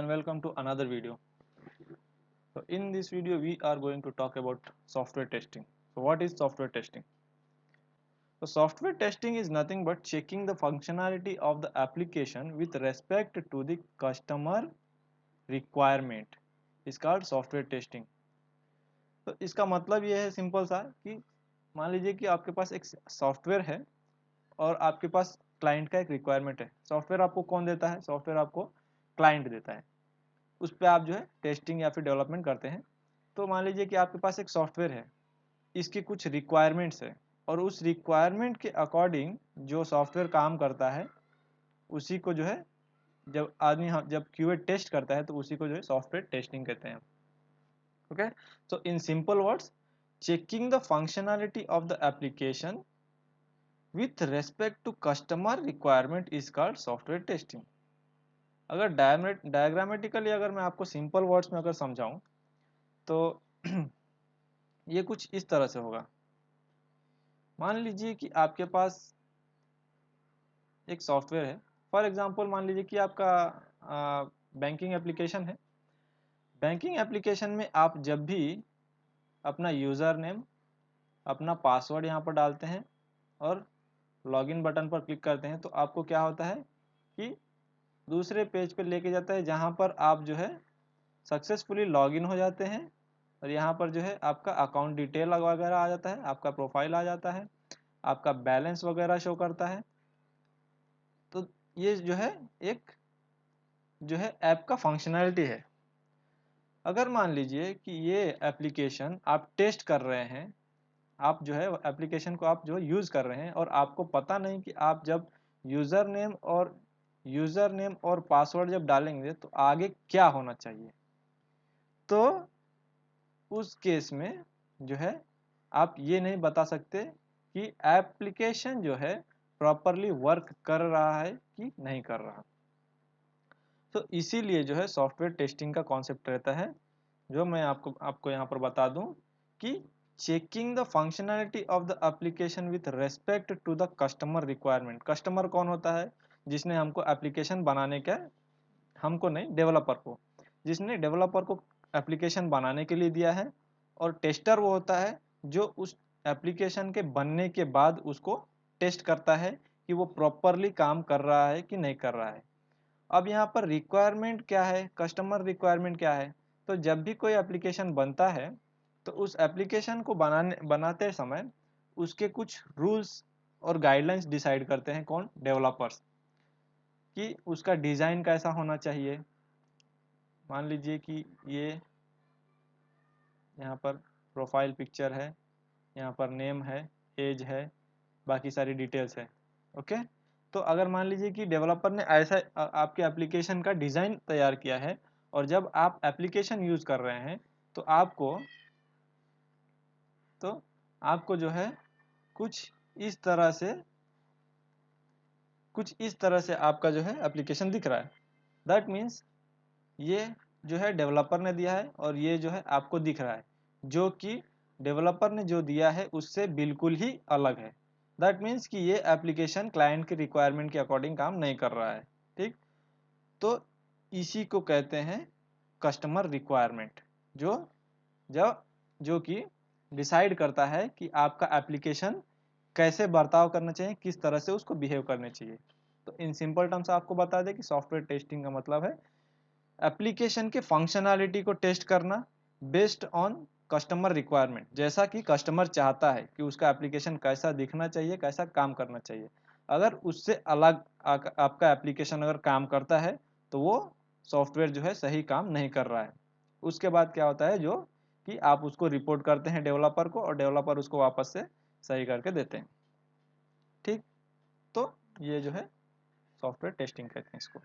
welcome to another video. So in this video we are going to talk about software testing. So what is software testing? So software testing is nothing but checking the functionality of the application with respect to the customer requirement. Is called software testing. तो इसका मतलब ये है simple सा कि मान लीजिए कि आपके पास एक सॉफ्टवेयर है और आपके पास क्लाइंट का एक रिक्वायरमेंट है। सॉफ्टवेयर आपको कौन देता है? सॉफ्टवेयर आपको क्लाइंट देता है। उस पर आप जो है टेस्टिंग या फिर डेवलपमेंट करते हैं। तो मान लीजिए कि आपके पास एक सॉफ्टवेयर है, इसकी कुछ रिक्वायरमेंट्स है और उस रिक्वायरमेंट के अकॉर्डिंग जो सॉफ्टवेयर काम करता है उसी को जो है जब आदमी जब क्यूए टेस्ट करता है तो उसी को जो है सॉफ्टवेयर टेस्टिंग कहते हैं। Okay, so in simple words, checking the functionality of the application with respect to customer requirement is called software testing. अगर डायग्रामेटिकली अगर मैं आपको सिंपल वर्ड्स में अगर समझाऊं तो ये कुछ इस तरह से होगा। मान लीजिए कि आपके पास एक सॉफ्टवेयर है। फॉर एग्जांपल मान लीजिए कि आपका बैंकिंग एप्लीकेशन है। बैंकिंग एप्लीकेशन में आप जब भी अपना यूज़र नेम, अपना पासवर्ड यहाँ पर डालते हैं और लॉगिन बटन पर क्लिक करते हैं तो आपको क्या होता है कि दूसरे पेज पर लेके जाता है जहाँ पर आप जो है सक्सेसफुली लॉगिन हो जाते हैं और यहाँ पर जो है आपका अकाउंट डिटेल वगैरह आ जाता है, आपका प्रोफाइल आ जाता है, आपका बैलेंस वगैरह शो करता है। तो ये जो है एक जो है ऐप का फंक्शनैलिटी है। अगर मान लीजिए कि ये एप्लीकेशन आप टेस्ट कर रहे हैं, आप जो है एप्लीकेशन को आप जो यूज़ कर रहे हैं और आपको पता नहीं कि आप जब यूज़र नेम और पासवर्ड जब डालेंगे तो आगे क्या होना चाहिए, तो उस केस में जो है आप ये नहीं बता सकते कि एप्लीकेशन जो है प्रॉपरली वर्क कर रहा है कि नहीं कर रहा। तो इसीलिए जो है सॉफ्टवेयर टेस्टिंग का कॉन्सेप्ट रहता है, जो मैं आपको यहाँ पर बता दूं कि checking the functionality of the application with respect to the customer requirement. Customer कौन होता है? जिसने हमको एप्लीकेशन बनाने का, हमको नहीं, डेवलपर को, जिसने डेवलपर को एप्लीकेशन बनाने के लिए दिया है। और टेस्टर वो होता है जो उस एप्लीकेशन के बनने के बाद उसको टेस्ट करता है कि वो प्रॉपरली काम कर रहा है कि नहीं कर रहा है। अब यहाँ पर रिक्वायरमेंट क्या है, कस्टमर रिक्वायरमेंट क्या है? तो जब भी कोई एप्लीकेशन बनता है तो उस एप्लीकेशन को बनाते समय उसके कुछ रूल्स और गाइडलाइंस डिसाइड करते हैं कौन? डेवलपर्स। कि उसका डिज़ाइन कैसा होना चाहिए। मान लीजिए कि ये यहाँ पर प्रोफाइल पिक्चर है, यहाँ पर नेम है, एज है, बाकी सारी डिटेल्स है। ओके, तो अगर मान लीजिए कि डेवलपर ने ऐसा आपके एप्लीकेशन का डिज़ाइन तैयार किया है और जब आप एप्लीकेशन यूज़ कर रहे हैं तो आपको जो है कुछ इस तरह से आपका जो है एप्लीकेशन दिख रहा है। दैट मीन्स ये जो है डेवलपर ने दिया है और ये जो है आपको दिख रहा है, जो कि डेवलपर ने जो दिया है उससे बिल्कुल ही अलग है। दैट मीन्स कि ये एप्लीकेशन क्लाइंट के रिक्वायरमेंट के अकॉर्डिंग काम नहीं कर रहा है। ठीक, तो इसी को कहते हैं कस्टमर रिक्वायरमेंट, जो कि डिसाइड करता है कि आपका एप्लीकेशन कैसे बर्ताव करना चाहिए, किस तरह से उसको बिहेव करने चाहिए। तो इन सिंपल टर्म्स आपको बता दें कि सॉफ्टवेयर टेस्टिंग का मतलब है एप्लीकेशन के फंक्शनैलिटी को टेस्ट करना बेस्ड ऑन कस्टमर रिक्वायरमेंट। जैसा कि कस्टमर चाहता है कि उसका एप्लीकेशन कैसा दिखना चाहिए, कैसा काम करना चाहिए। अगर उससे अलग आपका एप्लीकेशन अगर काम करता है तो वो सॉफ्टवेयर जो है सही काम नहीं कर रहा है। उसके बाद क्या होता है, जो कि आप उसको रिपोर्ट करते हैं डेवलपर को और डेवलपर उसको वापस से सही करके देते हैं। ठीक, तो ये जो है सॉफ्टवेयर टेस्टिंग कहते हैं इसको।